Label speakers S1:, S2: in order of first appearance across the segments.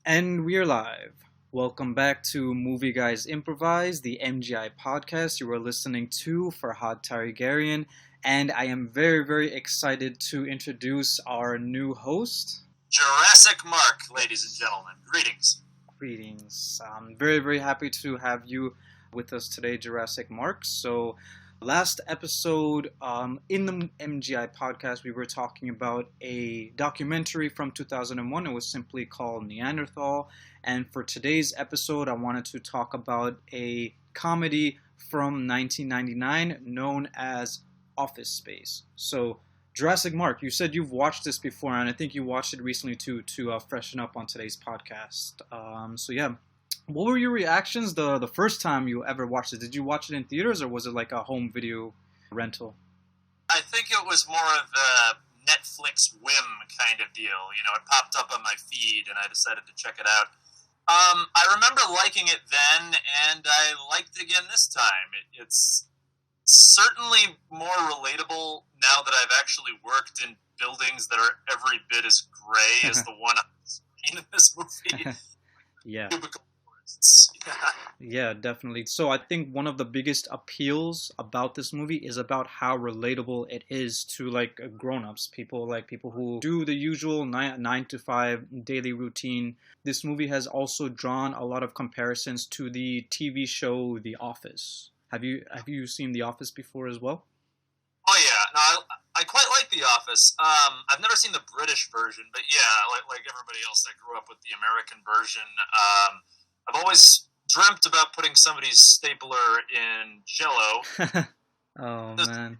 S1: And we're live. Welcome back to Movie Guys Improvise, the MGI podcast. You are listening to Faerhad Targaryen, and I am very excited to introduce our new host.
S2: Jurassic Mark, ladies and gentlemen. Greetings.
S1: Greetings. I'm very happy to have you with us today, Jurassic Mark. So, last episode in the MGI podcast, we were talking about a documentary from 2001. It was simply called Neanderthal. And for today's episode, I wanted to talk about a comedy from 1999 known as Office Space. So, Jurassic Mark, you said you've watched this before, and I think you watched it recently too to freshen up on today's podcast. So, what were your reactions the first time you ever watched it? Did you watch it in theaters or was it like a home video rental?
S2: I think it was more of a Netflix whim kind of deal. You know, it popped up on my feed and I decided to check it out. I remember liking it then, and I liked it again this time. It's certainly more relatable now that I've actually worked in buildings that are every bit as gray as the one I've seen in this movie.
S1: Yeah.
S2: Cubicle forests.
S1: Yeah, definitely. So I think one of the biggest appeals about this movie is about how relatable it is to like grown-ups, people who do the usual nine to five daily routine. This movie has also drawn a lot of comparisons to the TV show The Office. Have you seen The Office before as well?
S2: Oh yeah, no, I quite like The Office. I've never seen the British version, but yeah, like everybody else, I grew up with the American version. I've always dreamt about putting somebody's stapler in Jello
S1: Oh man.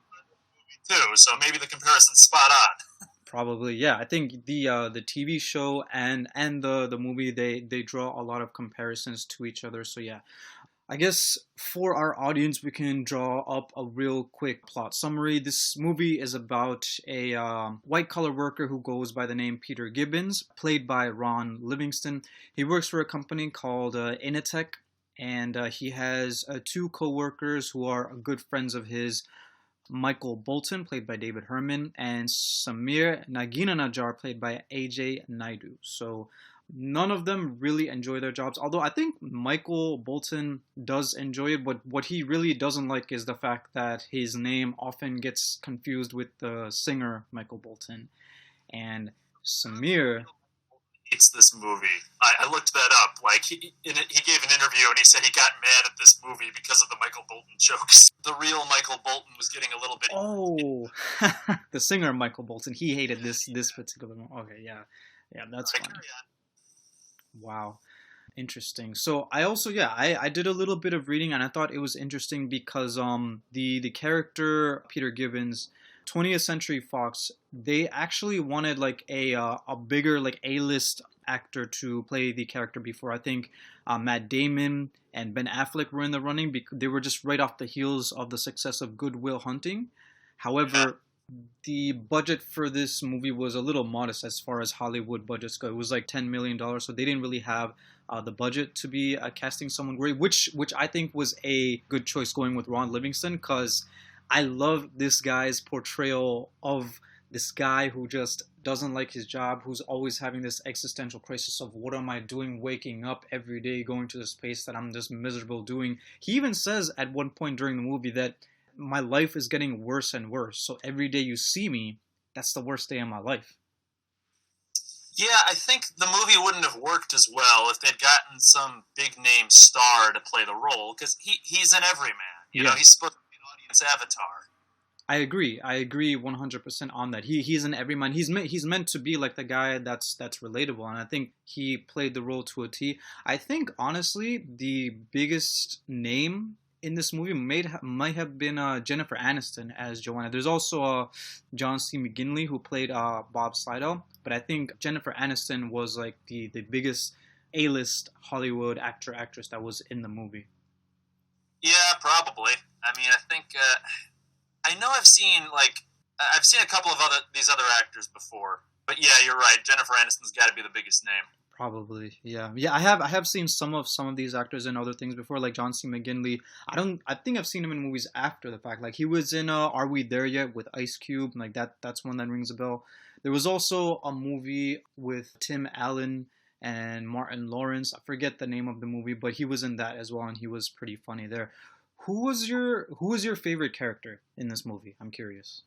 S2: too, so maybe the comparison's spot on.
S1: Probably, yeah. I think the TV show and the movie they draw a lot of comparisons to each other. So yeah, I guess for our audience, we can draw up a real quick plot summary. This movie is about a white-collar worker who goes by the name Peter Gibbons, played by Ron Livingston. He works for a company called Initech, and he has two co-workers who are good friends of his, Michael Bolton, played by David Herman, and Samir Naginanajar, played by AJ Naidu. So none of them really enjoy their jobs, although I think Michael Bolton does enjoy it, but what he really doesn't like is the fact that his name often gets confused with the singer Michael Bolton. And Samir,
S2: Hates this movie. I looked that up. Like he gave an interview and he said he got mad at this movie because of the Michael Bolton jokes. The real Michael Bolton was getting a little bit.
S1: oh, the singer Michael Bolton, he hated this particular one. Okay, yeah, that's fine. Wow. Interesting. So I also, yeah, I did a little bit of reading and I thought it was interesting because the character Peter Gibbons, 20th Century Fox, they actually wanted like a bigger like A-list actor to play the character before. I think Matt Damon and Ben Affleck were in the running because they were just right off the heels of the success of Good Will Hunting. However, the budget for this movie was a little modest as far as Hollywood budgets go. It was like $10 million, so they didn't really have the budget to be casting someone great, which I think was a good choice going with Ron Livingston, because I love this guy's portrayal of this guy who just doesn't like his job, who's always having this existential crisis of what am I doing waking up every day, going to this place that I'm just miserable doing. He even says at one point during the movie that my life is getting worse and worse. So every day you see me, that's the worst day of my life.
S2: Yeah, I think the movie wouldn't have worked as well if they'd gotten some big name star to play the role, because he's an everyman. You know, he's supposed to be an audience avatar.
S1: I agree 100% on that. He's an everyman. He's meant to be like the guy that's relatable, and I think he played the role to a T. I think honestly the biggest name in this movie might have been Jennifer Aniston as Joanna. There's also John C. McGinley who played Bob Slidell, but I think Jennifer Aniston was like the biggest A-list Hollywood actress that was in the movie.
S2: Yeah, probably. I mean, I think I know I've seen a couple of these other actors before, but yeah, you're right. Jennifer Aniston's got to be the biggest name.
S1: Probably, yeah. I have seen some of these actors in other things before, like John C. McGinley. I think I've seen him in movies after the fact. Like he was in Are We There Yet with Ice Cube. Like that's one that rings a bell. There was also a movie with Tim Allen and Martin Lawrence. I forget the name of the movie, but he was in that as well, and he was pretty funny there. Who was your favorite character in this movie? I'm curious.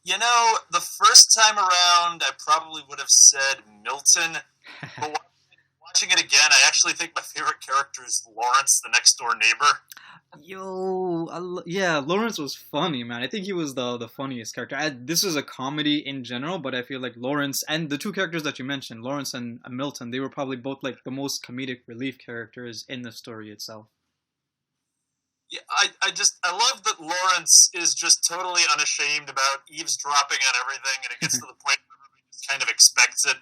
S2: You know, the first time around, I probably would have said Milton, but watching it again, I actually think my favorite character is Lawrence, the next door neighbor.
S1: Yeah, Lawrence was funny, man. I think he was the funniest character. This is a comedy in general, but I feel like Lawrence and the two characters that you mentioned, Lawrence and Milton, they were probably both like the most comedic relief characters in the story itself.
S2: Yeah, I love that Lawrence is just totally unashamed about eavesdropping on everything, and it gets to the point where everybody just kind of expects it.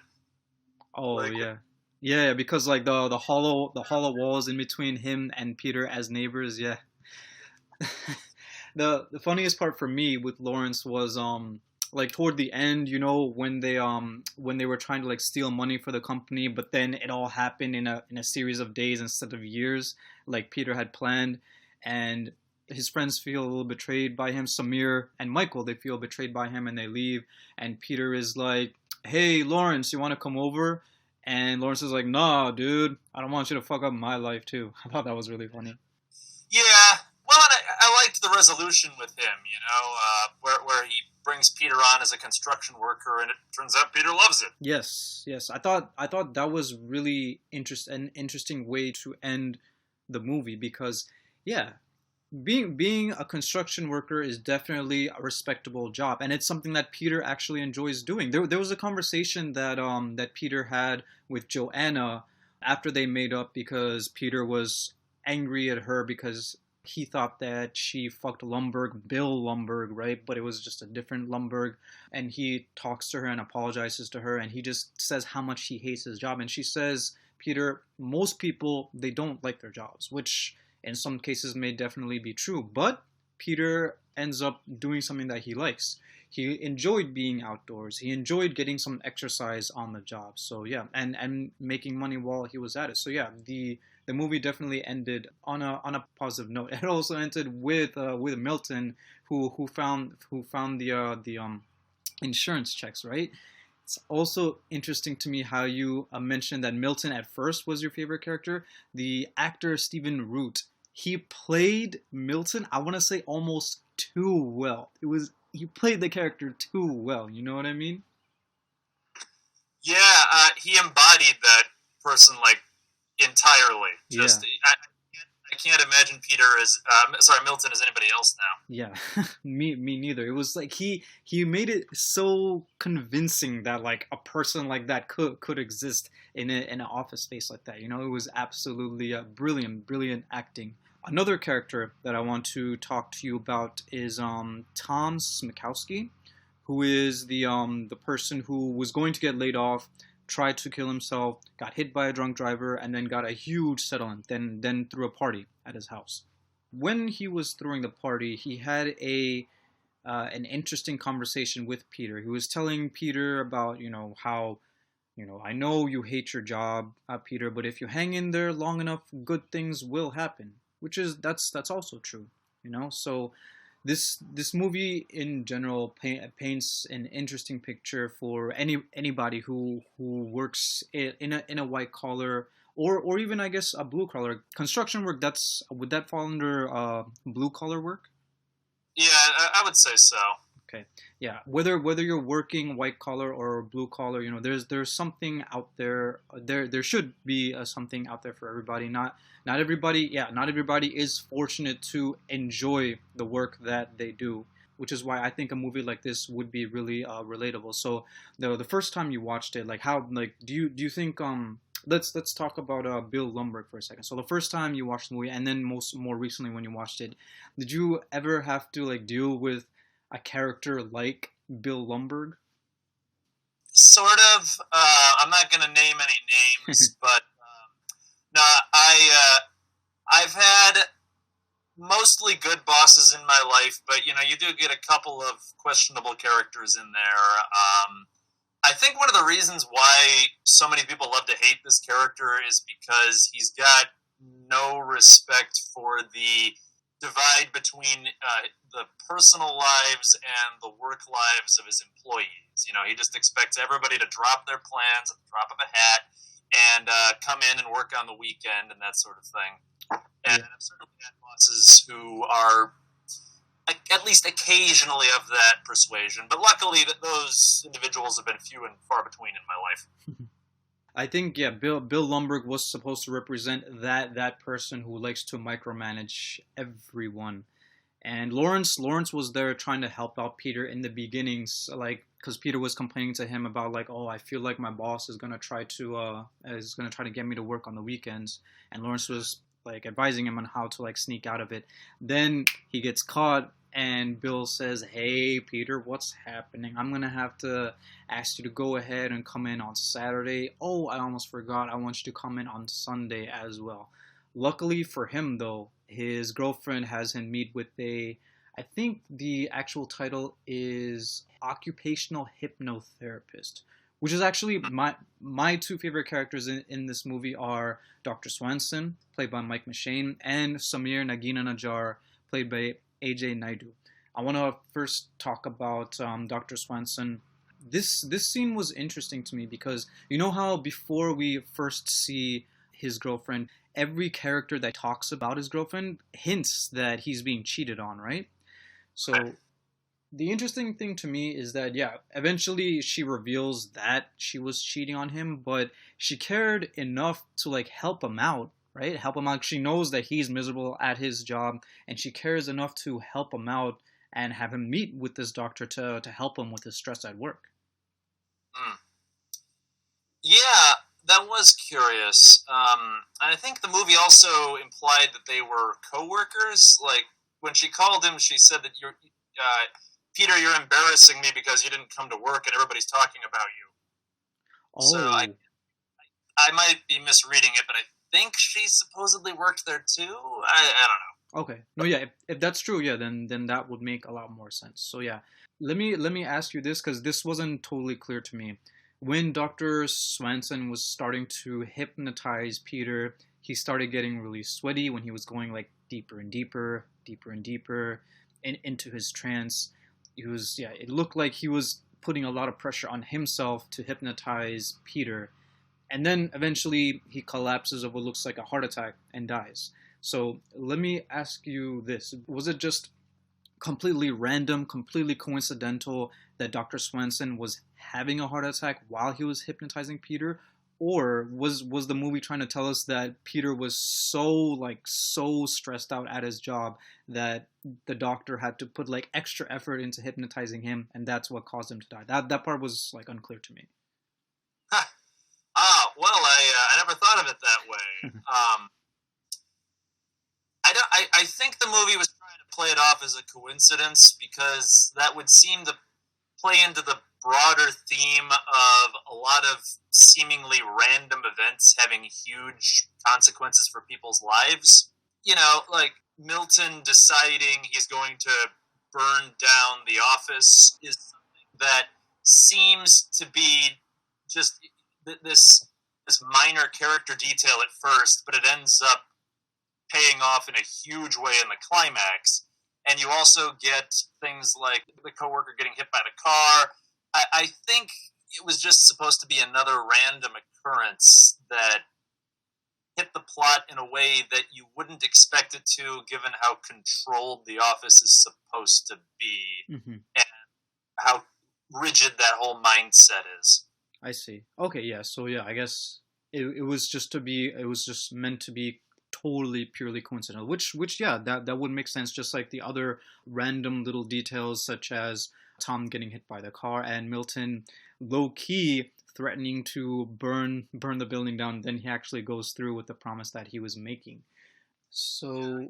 S1: Oh
S2: Like,
S1: yeah. Yeah, because like the hollow walls in between him and Peter as neighbors, yeah. The funniest part for me with Lawrence was like toward the end, when they were trying to like steal money for the company, but then it all happened in a series of days instead of years, like Peter had planned, and his friends feel a little betrayed by him. Samir and Michael, they feel betrayed by him and they leave, and Peter is like, "Hey Lawrence, you want to come over?" And Lawrence is like, "Nah, dude, I don't want you to fuck up my life too." I thought that was really funny.
S2: yeah, well, and I liked the resolution with him, where he brings Peter on as a construction worker, and it turns out Peter loves it.
S1: Yes, yes. I thought that was really an interesting way to end the movie because yeah, being a construction worker is definitely a respectable job, and it's something that Peter actually enjoys doing. There was a conversation that Peter had with Joanna after they made up because Peter was angry at her because he thought that she fucked Lumberg, Bill Lumberg, right? But it was just a different Lumberg. And he talks to her and apologizes to her, and he just says how much he hates his job. And she says, "Peter, most people, they don't like their jobs," which in some cases may definitely be true. But Peter ends up doing something that he likes. He enjoyed being outdoors. He enjoyed getting some exercise on the job. So yeah, and making money while he was at it. So yeah, the movie definitely ended on a positive note. It also ended with Milton, who found the insurance checks, right? It's also interesting to me how you mentioned that Milton at first was your favorite character. The actor Stephen Root, he played Milton, I want to say almost too well. He played the character too well. You know what I mean?
S2: Yeah, he embodied that person like entirely.
S1: Yeah.
S2: I can't imagine Milton as anybody else now.
S1: Yeah, me neither. It was like he made it so convincing that like a person like that could exist in an office space like that. It was absolutely brilliant acting. Another character that I want to talk to you about is Tom Smykowski, who is the person who was going to get laid off, tried to kill himself, got hit by a drunk driver, and then got a huge settlement. Then threw a party at his house. When he was throwing the party, he had an interesting conversation with Peter. He was telling Peter about how I know you hate your job, Peter, but if you hang in there long enough, good things will happen. That's also true. So this movie in general paints an interesting picture for anybody who works in a white collar or even I guess a blue collar construction work. Would that fall under blue collar work?
S2: Yeah, I would say so.
S1: Okay, yeah. Whether you're working white collar or blue collar, there's something out there. There should be something out there for everybody. Not everybody. Yeah, not everybody is fortunate to enjoy the work that they do, which is why I think a movie like this would be really relatable. So the first time you watched it, like how like do you think let's talk about Bill Lumberg for a second. So the first time you watched the movie, and then more recently when you watched it, did you ever have to like deal with a character like Bill Lumberg?
S2: Sort of. I'm not going to name any names, but no, I've had mostly good bosses in my life, but you do get a couple of questionable characters in there. I think one of the reasons why so many people love to hate this character is because he's got no respect for the divide between the personal lives and the work lives of his employees. You know, he just expects everybody to drop their plans at the drop of a hat and come in and work on the weekend and that sort of thing. And I've certainly had bosses who are at least occasionally of that persuasion, but luckily that those individuals have been few and far between in my life.
S1: I think Bill Lumbergh was supposed to represent that person who likes to micromanage everyone, and Lawrence was there trying to help out Peter in the beginnings, like because Peter was complaining to him about like, oh, I feel like my boss is gonna try to get me to work on the weekends, and Lawrence was like advising him on how to like sneak out of it. Then he gets caught, and Bill says, "Hey, Peter, what's happening? I'm gonna have to ask you to go ahead and come in on Saturday. Oh, I almost forgot. I want you to come in on Sunday as well." Luckily for him, though, his girlfriend has him meet with I think the actual title is occupational hypnotherapist, which is actually my two favorite characters in this movie are Dr. Swanson, played by Mike McShane, and Samir Nagina Najjar, played by AJ Naidu. I want to first talk about Dr. Swanson. This scene was interesting to me because you know how before we first see his girlfriend, every character that talks about his girlfriend hints that he's being cheated on, right? So the interesting thing to me is that, eventually she reveals that she was cheating on him, but she cared enough to like help him out, right? Help him out. She knows that he's miserable at his job, and she cares enough to help him out and have him meet with this doctor to help him with his stress at work.
S2: Yeah, that was curious. I think the movie also implied that they were co-workers. Like, when she called him, she said that Peter, you're embarrassing me because you didn't come to work and everybody's talking about you. Oh. So I might be misreading it, but I think she supposedly worked there too. I don't know.
S1: Okay. No, yeah. If that's true, then that would make a lot more sense. So yeah, let me ask you this because this wasn't totally clear to me. When Dr. Swanson was starting to hypnotize Peter, he started getting really sweaty when he was going like deeper and deeper into his trance. It looked like he was putting a lot of pressure on himself to hypnotize Peter. And then eventually he collapses of what looks like a heart attack and dies. So let me ask you this. Was it just completely random, completely coincidental that Dr. Swanson was having a heart attack while he was hypnotizing Peter? Or was the movie trying to tell us that Peter was so stressed out at his job that the doctor had to put like extra effort into hypnotizing him, and that's what caused him to die? That part was like unclear to me.
S2: Well, I never thought of it that way. I think the movie was trying to play it off as a coincidence because that would seem to play into the broader theme of a lot of seemingly random events having huge consequences for people's lives. You know, like Milton deciding he's going to burn down the office is something that seems to be just this minor character detail at first, but it ends up paying off in a huge way in the climax. And you also get things like the coworker getting hit by the car. I think it was just supposed to be another random occurrence that hit the plot in a way that you wouldn't expect it to, given how controlled the office is supposed to be, and how rigid that whole mindset is.
S1: I see. Okay, yeah. So yeah, I guess it was just meant to be totally purely coincidental, which that would make sense, just like the other random little details such as Tom getting hit by the car and Milton low-key threatening to burn the building down. Then he actually goes through with the promise that he was making. So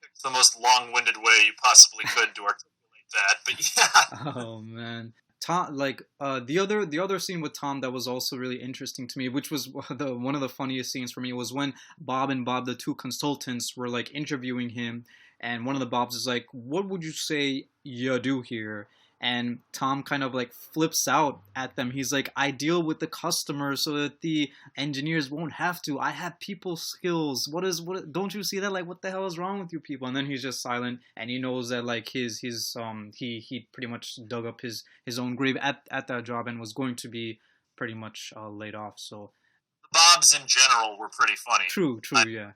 S2: it's the most long-winded way you possibly could to articulate that, but yeah.
S1: Oh man. Tom, the other scene with Tom that was also really interesting to me, which was one of the funniest scenes for me, was when Bob, the two consultants, were like interviewing him, and one of the Bobs is like, "What would you say you do here?" And Tom kind of like flips out at them. He's like, I deal with the customer so that the engineers won't have to. I have people skills. Don't you see that? Like, what the hell is wrong with you people? And then he's just silent, and he knows that like he pretty much dug up his own grave at that job and was going to be pretty much laid off. So
S2: Bobs in general were pretty funny.
S1: True, yeah.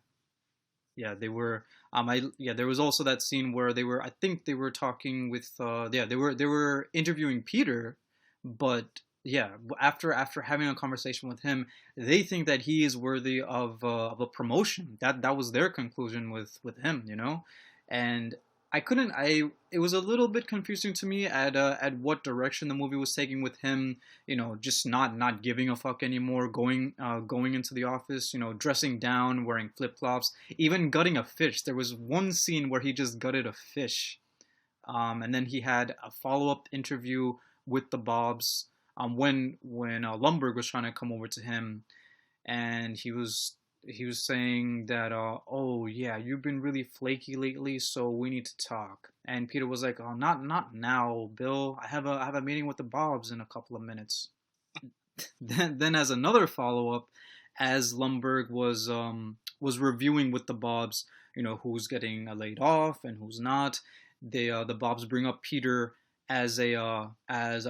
S1: Yeah, they were. There was also that scene where I think they were talking with. They were interviewing Peter, but yeah, after having a conversation with him, they think that he is worthy of a promotion. That was their conclusion with him, you know, and it was a little bit confusing to me at what direction the movie was taking with him, you know, just not giving a fuck anymore, going into the office, you know, dressing down, wearing flip-flops, even gutting a fish. There was one scene where he just gutted a fish, and then he had a follow-up interview with the Bobs, when Lumbergh was trying to come over to him, and he was saying that, oh yeah, you've been really flaky lately, so we need to talk. And Peter was like, oh, not now, Bill. I have a meeting with the Bobs in a couple of minutes. Then as another follow up, as Lumbergh was reviewing with the Bobs, you know, who's getting laid off and who's not. The Bobs bring up Peter as a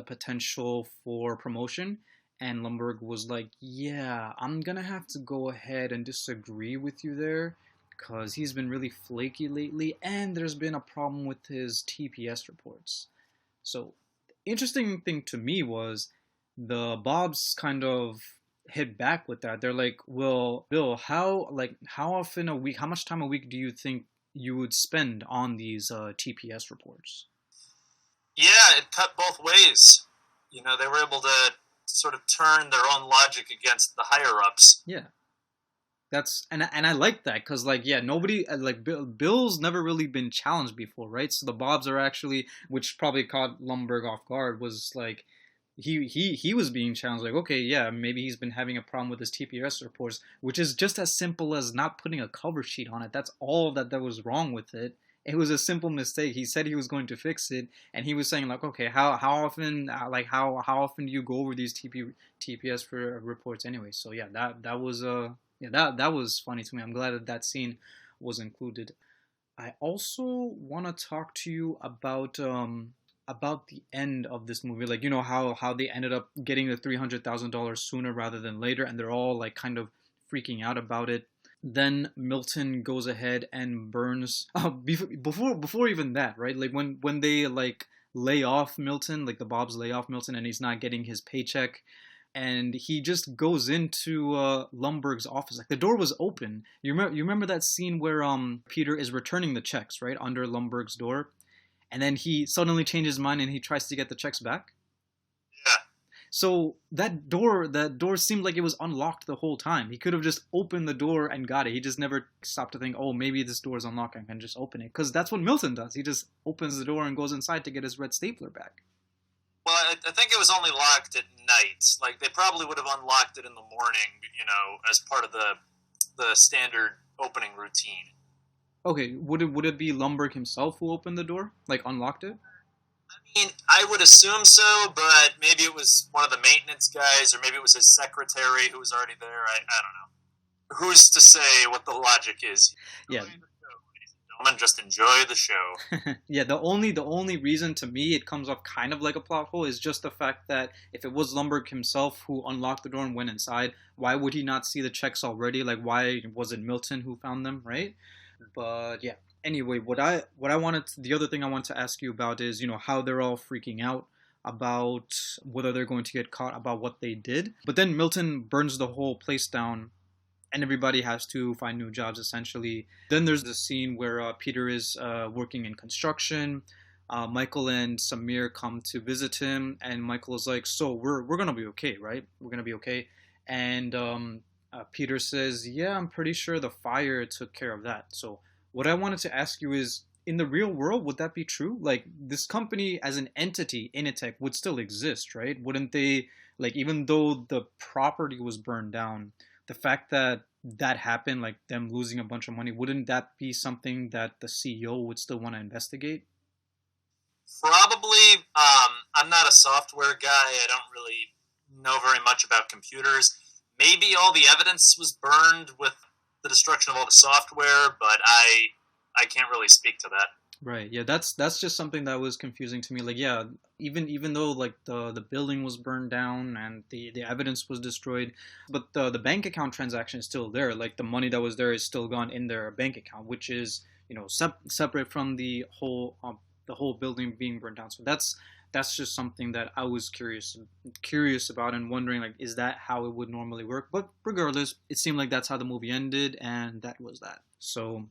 S1: potential for promotion. And Lumbergh was like, yeah, I'm going to have to go ahead and disagree with you there, because he's been really flaky lately, and there's been a problem with his TPS reports. So, interesting thing to me was the Bobs kind of hit back with that. They're like, well, Bill, how often a week, how much time a week do you think you would spend on these TPS reports?
S2: Yeah, it cut both ways. You know, they were able to sort of turn their own logic against the higher ups.
S1: Yeah, that's and I like that, because like, yeah, nobody like Bill's never really been challenged before, right? So the Bobs are actually, which probably caught Lumbergh off guard, was like he was being challenged, like, okay, yeah, maybe he's been having a problem with his TPS reports, which is just as simple as not putting a cover sheet on it. That's all that was wrong with it. It was a simple mistake. He said he was going to fix it, and he was saying like, okay, how often how often do you go over these TPS for reports anyway? So yeah, that was that was funny to me. I'm glad that scene was included. I also want to talk to you about the end of this movie. Like, you know, how they ended up getting the $300,000 sooner rather than later, and they're all like kind of freaking out about it. Then Milton goes ahead and burns. Before even that, right? Like when they like lay off Milton, like the Bobs lay off Milton, and he's not getting his paycheck, and he just goes into Lumbergh's office. Like, the door was open. You remember that scene where Peter is returning the checks, right, under Lumbergh's door, and then he suddenly changes his mind and he tries to get the checks back. So that door seemed like it was unlocked the whole time. He could have just opened the door and got it. He just never stopped to think, oh, maybe this door is unlocked, I can just open it. Because that's what Milton does. He just opens the door and goes inside to get his red stapler back.
S2: Well, I think it was only locked at night. Like, they probably would have unlocked it in the morning, you know, as part of the standard opening routine.
S1: Okay, would it be Lumbergh himself who opened the door? Like, unlocked it?
S2: I mean, I would assume so, but maybe it was one of the maintenance guys, or maybe it was his secretary who was already there. I don't know. Who's to say what the logic is?
S1: Yeah.
S2: Ladies and gentlemen, just enjoy the show.
S1: Yeah, the only reason to me it comes off kind of like a plot hole is just the fact that if it was Lumbergh himself who unlocked the door and went inside, why would he not see the checks already? Like, why was it Milton who found them, right? But yeah. Anyway, the other thing I want to ask you about is, you know, how they're all freaking out about whether they're going to get caught, about what they did. But then Milton burns the whole place down, and everybody has to find new jobs, essentially. Then there's the scene where Peter is working in construction. Michael and Samir come to visit him, and Michael is like, so we're going to be okay, right? We're going to be okay. And Peter says, yeah, I'm pretty sure the fire took care of that. So what I wanted to ask you is, in the real world, would that be true? Like, this company as an entity, Initech, would still exist, right? Wouldn't they, like, even though the property was burned down, the fact that happened, like them losing a bunch of money, wouldn't that be something that the CEO would still want to investigate?
S2: Probably. I'm not a software guy. I don't really know very much about computers. Maybe all the evidence was burned with the destruction of all the software, but I can't really speak to that.
S1: Right. Yeah, that's just something that was confusing to me. Like, yeah, even though like the building was burned down and the evidence was destroyed, but the bank account transaction is still there. Like the money that was there is still gone in their bank account, which is, separate from the whole building being burned down. So that's just something that I was curious about and wondering, like, is that how it would normally work? But regardless, it seemed like that's how the movie ended, and that was that. So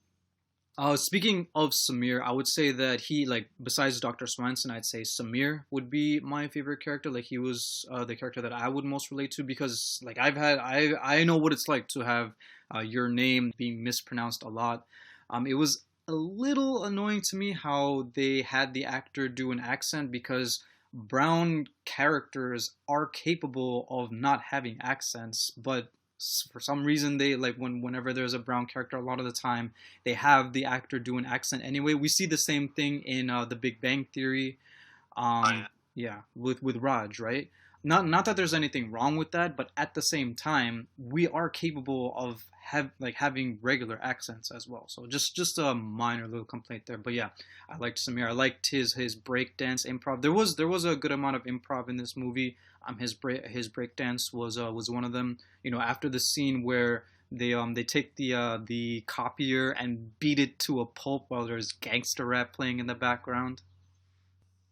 S1: speaking of Samir, I would say that he, like, besides Dr. Swanson, I'd say Samir would be my favorite character. Like, he was the character that I would most relate to because, like, I know what it's like to have your name being mispronounced a lot. It was a little annoying to me how they had the actor do an accent because brown characters are capable of not having accents, but for some reason they like whenever there's a brown character, a lot of the time they have the actor do an accent anyway. We see the same thing in The Big Bang Theory. Yeah, with Raj, right? Not that there's anything wrong with that, but at the same time, we are capable of having regular accents as well. So just a minor little complaint there. But yeah, I liked Samir. I liked his breakdance improv. There was a good amount of improv in this movie. His breakdance was one of them. After the scene where they take the copier and beat it to a pulp while there's gangster rap playing in the background.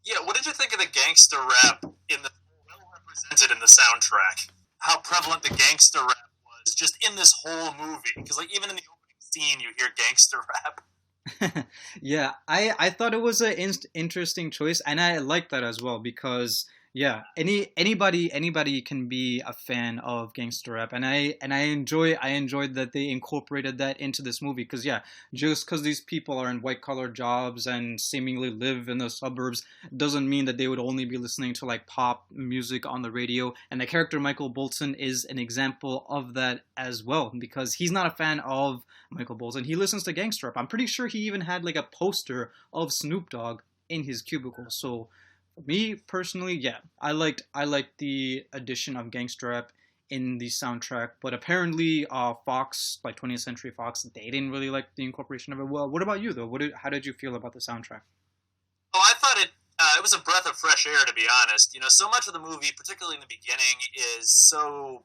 S2: Yeah, what did you think of the gangster rap in the well represented in the soundtrack? How prevalent the gangster rap was just in this whole movie? Because like even in the opening scene, you hear gangster rap.
S1: Yeah, I thought it was an interesting choice, and I like that as well because yeah, anybody can be a fan of gangster rap, and I enjoyed that they incorporated that into this movie because yeah, just because these people are in white collar jobs and seemingly live in the suburbs doesn't mean that they would only be listening to like pop music on the radio, and the character Michael Bolton is an example of that as well because he's not a fan of Michael Bolton. He listens to gangster rap. I'm pretty sure he even had like a poster of Snoop Dogg in his cubicle. So me personally, yeah, I liked the addition of gangster rap in the soundtrack, but apparently Fox, like 20th Century Fox, they didn't really like the incorporation of it. Well, what about you though? How did you feel about the soundtrack?
S2: Oh, I thought it was a breath of fresh air, to be honest. So much of the movie, particularly in the beginning, is so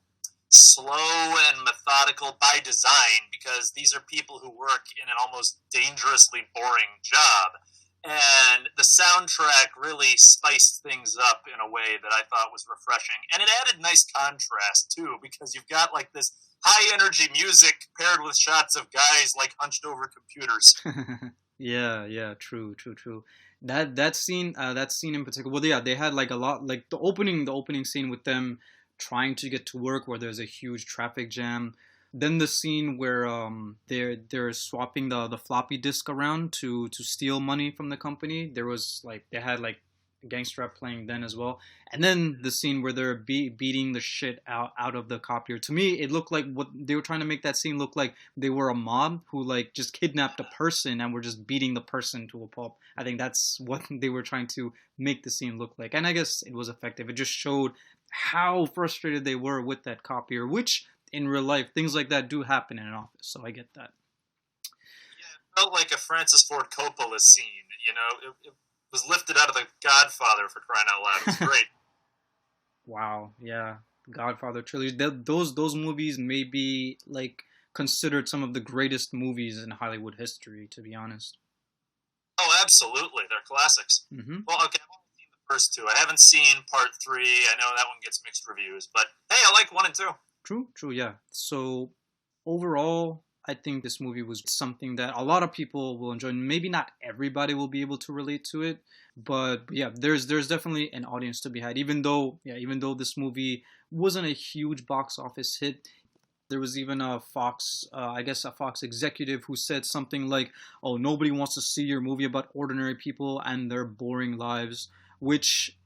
S2: slow and methodical by design because these are people who work in an almost dangerously boring job. And the soundtrack really spiced things up in a way that I thought was refreshing. And it added nice contrast, too, because you've got like this high energy music paired with shots of guys like hunched over computers.
S1: Yeah, true. That scene in particular. Well, yeah, they had like a lot, like the opening scene with them trying to get to work where there's a huge traffic jam. Then the scene where they're swapping the floppy disk around to steal money from the company. There was like they had like gangster rap playing then as well. And then the scene where they're beating the shit out of the copier. To me, it looked like what they were trying to make that scene look like they were a mob who like just kidnapped a person and were just beating the person to a pulp. I think that's what they were trying to make the scene look like. And I guess it was effective. It just showed how frustrated they were with that copier, which in real life, things like that do happen in an office, so I get that.
S2: Yeah, it felt like a Francis Ford Coppola scene. It was lifted out of The Godfather, for crying out loud. It was great.
S1: Wow, yeah, Godfather trilogy. Those movies may be like considered some of the greatest movies in Hollywood history, to be honest.
S2: Oh, absolutely. They're classics.
S1: Hmm.
S2: Well, okay, I've only seen the first two. I haven't seen part three. I know that one gets mixed reviews, but hey, I like one and two.
S1: True, yeah. So overall, I think this movie was something that a lot of people will enjoy. Maybe not everybody will be able to relate to it, but yeah, there's definitely an audience to be had. Even though this movie wasn't a huge box office hit, there was even a Fox, I guess a Fox executive who said something like, "Oh, nobody wants to see your movie about ordinary people and their boring lives," which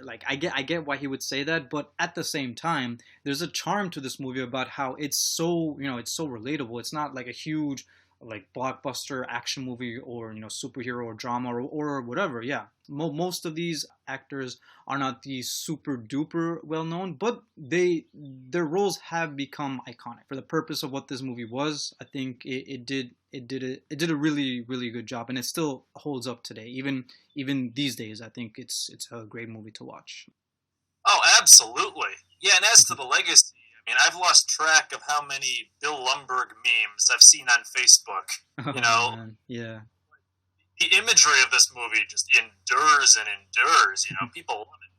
S1: like I get why he would say that, but at the same time, there's a charm to this movie about how it's so relatable. It's not like a huge like blockbuster action movie or superhero or drama or whatever. Yeah, most of these actors are not these super duper well known, but their roles have become iconic for the purpose of what this movie was. I think it did a really really good job, and it still holds up today, even these days. I think it's a great movie to watch.
S2: Oh, absolutely. Yeah, and as to the legacy, I mean, I've lost track of how many Bill Lumbergh memes I've seen on Facebook.
S1: Oh
S2: You know,
S1: man, yeah.
S2: the imagery of this movie just endures and endures. People love it.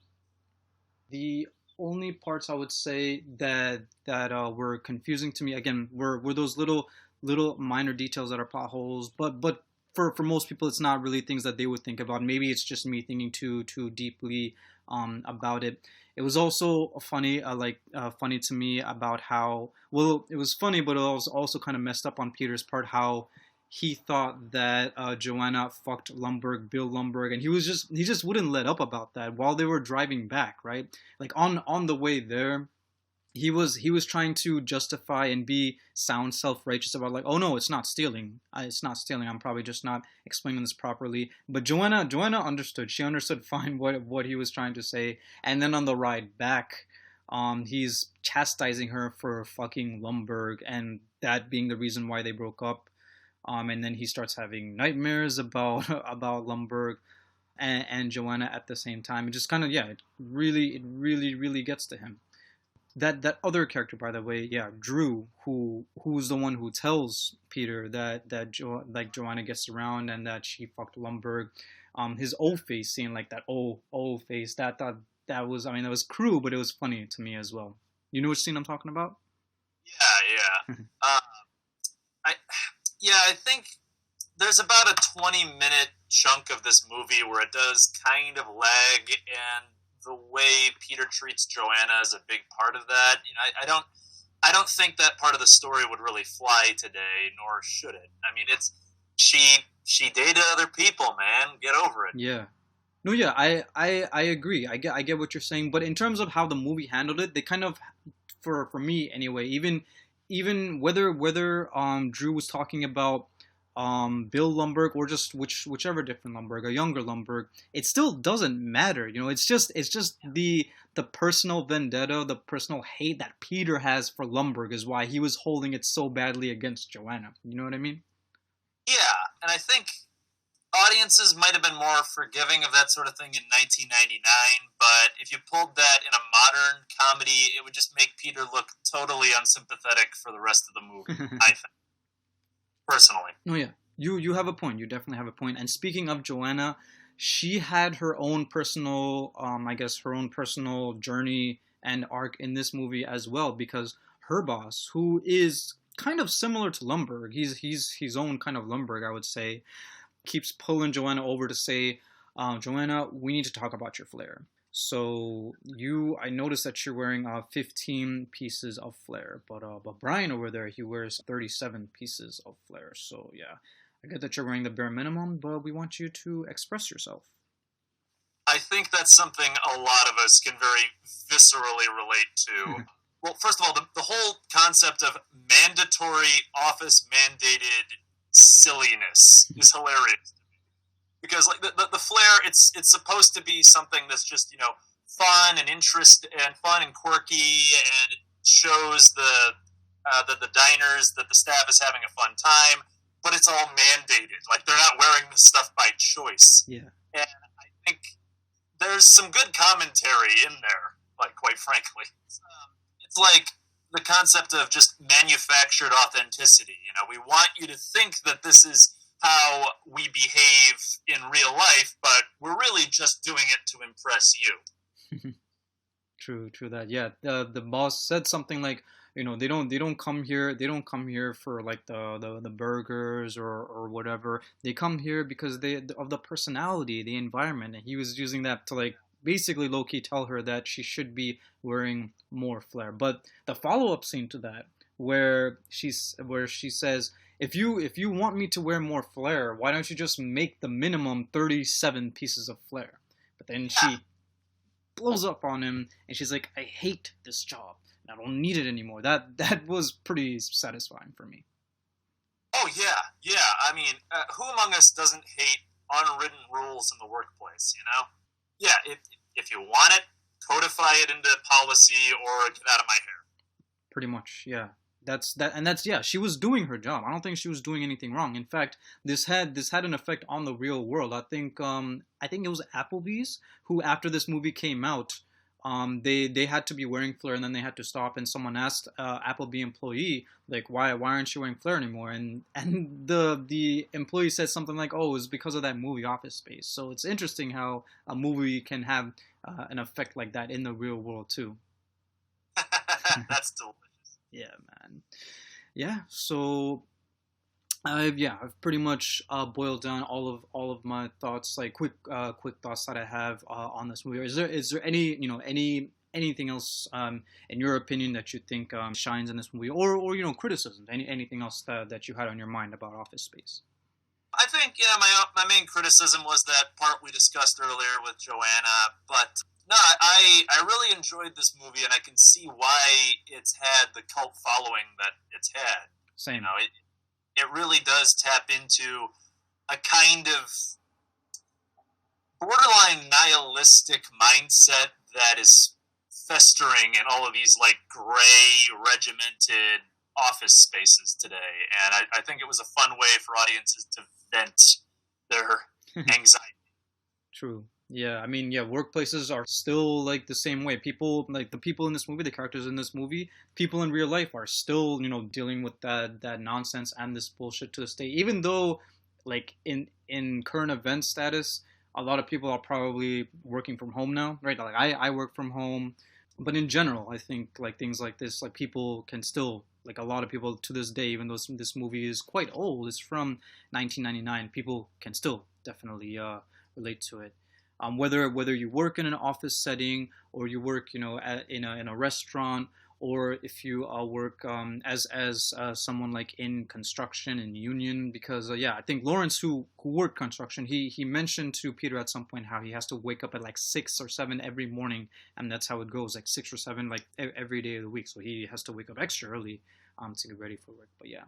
S1: The only parts I would say that were confusing to me again were those little minor details that are potholes, but for most people it's not really things that they would think about. Maybe it's just me thinking too deeply about it. It was also funny to me about how well it was funny, but it was also kind of messed up on Peter's part how he thought that Joanna fucked Bill Lumbergh, and he just wouldn't let up about that while they were driving back, right? Like on the way there, he was trying to justify and be sound self-righteous about like, oh no, it's not stealing. It's not stealing. I'm probably just not explaining this properly. But Joanna understood. She understood fine what he was trying to say. And then on the ride back, he's chastising her for fucking Lumbergh and that being the reason why they broke up. And then he starts having nightmares about about Lumbergh and Joanna at the same time. It just kind of it really gets to him. That other character, by the way, yeah, Drew, who's the one who tells Peter that Joanna gets around and that she fucked Lumbergh. His old face, seeing like that old face, that was, I mean, that was cruel, but it was funny to me as well. You know which scene I'm talking about?
S2: Yeah, yeah. I yeah, I think there's about a 20-minute chunk of this movie where it does kind of lag, and the way Peter treats Joanna is a big part of that. I don't think that part of the story would really fly today, nor should it. I mean, she dated other people, man. Get over it.
S1: Yeah. No, yeah, I agree. I get what you're saying, but in terms of how the movie handled it, they kind of, for me anyway, even whether Drew was talking about Bill Lumbergh or just whichever different Lumbergh, a younger Lumbergh, it still doesn't matter. It's just the personal vendetta, the personal hate that Peter has for Lumbergh is why he was holding it so badly against Joanna. You know what I mean?
S2: Yeah, and I think audiences might have been more forgiving of that sort of thing in 1999, but if you pulled that in a modern comedy, it would just make Peter look totally unsympathetic for the rest of the movie, I think, personally.
S1: No, yeah. You have a point. You definitely have a point. And speaking of Joanna, she had her own personal, I guess, her own personal journey and arc in this movie as well, because her boss, who is kind of similar to Lumbergh, he's his own kind of Lumbergh, I would say, keeps pulling Joanna over to say, Joanna, we need to talk about your flair. So I noticed that you're wearing 15 pieces of flair, but Brian over there, he wears 37 pieces of flair. So yeah, I get that you're wearing the bare minimum, but we want you to express yourself.
S2: I think that's something a lot of us can very viscerally relate to. Well, first of all, the whole concept of mandatory office mandated silliness is hilarious, because like the flair, it's supposed to be something that's just fun and fun and quirky, and it shows the diners that the staff is having a fun time, but it's all mandated. Like, they're not wearing this stuff by choice.
S1: Yeah.
S2: And I think there's some good commentary in there, like, quite frankly. It's like the concept of just manufactured authenticity. We want you to think that this is how we behave in real life, but we're really just doing it to impress you.
S1: True that. Yeah, the boss said something like, they don't come here for like the burgers or whatever. They come here because of the personality, the environment. And he was using that to like basically low-key tell her that she should be wearing more flair. But the follow-up scene to that, where she says, if you want me to wear more flair, why don't you just make the minimum 37 pieces of flair? But then she blows up on him, and she's like, I hate this job. I don't need it anymore. That was pretty satisfying for me.
S2: Oh, yeah. Yeah, I mean, who among us doesn't hate unwritten rules in the workplace, you know? Yeah, if you want it, codify it into policy or get out of my hair.
S1: Pretty much, yeah. That's yeah. She was doing her job. I don't think she was doing anything wrong. In fact, this had an effect on the real world. I think it was Applebee's who, after this movie came out, they had to be wearing flair, and then they had to stop. And someone asked Applebee employee like, why aren't you wearing flair anymore? And the employee said something like, oh, it's because of that movie Office Space. So it's interesting how a movie can have an effect like that in the real world too.
S2: That's delicious.
S1: Yeah, man. Yeah, so I've pretty much boiled down all of my thoughts, like quick thoughts that I have on this movie. Is there anything else in your opinion that you think shines in this movie, or criticisms, anything else that you had on your mind about Office Space?
S2: I think, yeah, my main criticism was that part we discussed earlier with Joanna, but no, I really enjoyed this movie, and I can see why it's had the cult following that it's had. You
S1: Same.
S2: know, it really does tap into a kind of borderline nihilistic mindset that is festering in all of these like gray, regimented office spaces today. And I think it was a fun way for audiences to vent their anxiety.
S1: True. Yeah, I mean, yeah, workplaces are still like the same way. People, like the people in this movie, the characters in this movie, people in real life are still, dealing with that nonsense and this bullshit to this day. Even though, like in current event status, a lot of people are probably working from home now, right? Like I work from home, but in general, I think like things like this, like people can still, like a lot of people to this day, even though this movie is quite old, it's from 1999, people can still definitely relate to it. Whether you work in an office setting, or you work in a restaurant, or if you work as someone like in construction and union, because yeah, I think Lawrence, who worked construction, he mentioned to Peter at some point how he has to wake up at like 6 or 7 every morning, and that's how it goes, like 6 or 7 like every day of the week, so he has to wake up extra early to get ready for work. But yeah,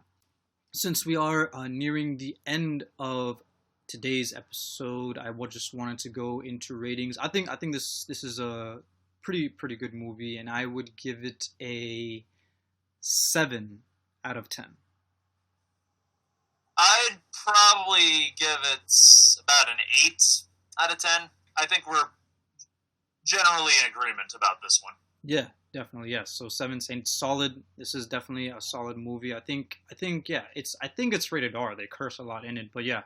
S1: since we are nearing the end of today's episode, I just wanted to go into ratings. I think this is a pretty good movie, and I would give it a 7 out of 10.
S2: I'd probably give it about an 8 out of 10. I think we're generally in agreement about this one.
S1: Yeah, definitely, yes. So 7 saying solid. This is definitely a solid movie. I think yeah, it's rated R. They curse a lot in it, but yeah,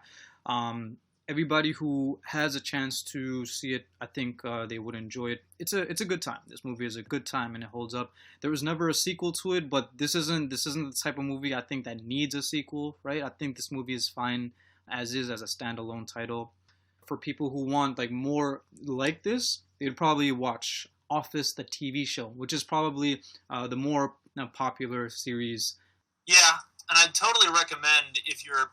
S1: um, everybody who has a chance to see it, I think they would enjoy it. It's a good time. This movie is a good time, and it holds up. There was never a sequel to it, but this isn't the type of movie I think that needs a sequel, right? I think this movie is fine as is, as a standalone title. For people who want like more like this, they'd probably watch Office, the TV show, which is probably the more popular series.
S2: Yeah, and I'd totally recommend if you're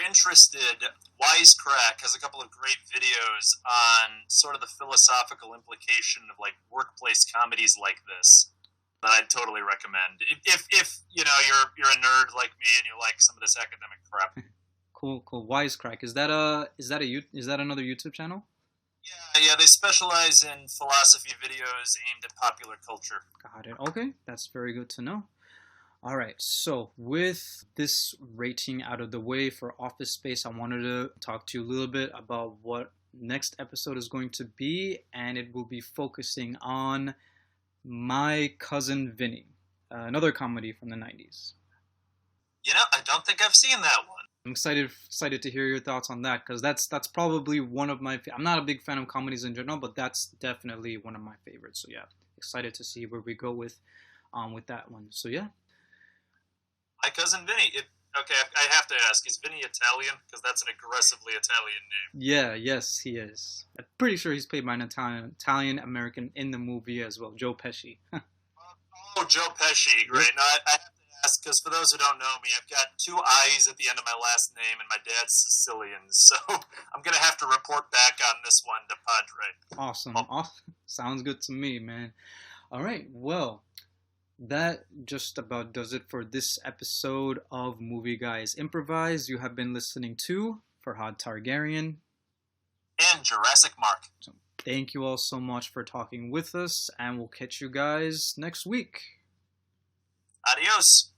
S2: interested. Wisecrack has a couple of great videos on sort of the philosophical implication of like workplace comedies like this that I'd totally recommend. If you're a nerd like me and you like some of this academic crap.
S1: Cool. Wisecrack. Is that another YouTube channel?
S2: Yeah, they specialize in philosophy videos aimed at popular culture.
S1: Got it. Okay, that's very good to know. All right, so with this rating out of the way for Office Space, I wanted to talk to you a little bit about what next episode is going to be, and it will be focusing on My Cousin Vinny, another comedy from the 90s.
S2: I don't think I've seen that one.
S1: I'm excited to hear your thoughts on that, because that's probably one of my. I'm not a big fan of comedies in general, but that's definitely one of my favorites. So yeah, excited to see where we go with that one. So yeah.
S2: My Cousin Vinny. Okay, I have to ask, is Vinny Italian? Because that's an aggressively Italian name.
S1: Yeah, yes, he is. I'm pretty sure he's played by an Italian American in the movie as well, Joe Pesci.
S2: Oh, Joe Pesci, great.
S1: Yep.
S2: No, I have to ask, because for those who don't know me, I've got 2 I's at the end of my last name, and my dad's Sicilian, so I'm going to have to report back on this one to Padre.
S1: Awesome. Sounds good to me, man. All right, well, that just about does it for this episode of Movie Guys Improvise. You have been listening to Faerhad Targaryen
S2: and Jurassic Mark.
S1: So thank you all so much for talking with us, and we'll catch you guys next week.
S2: Adios.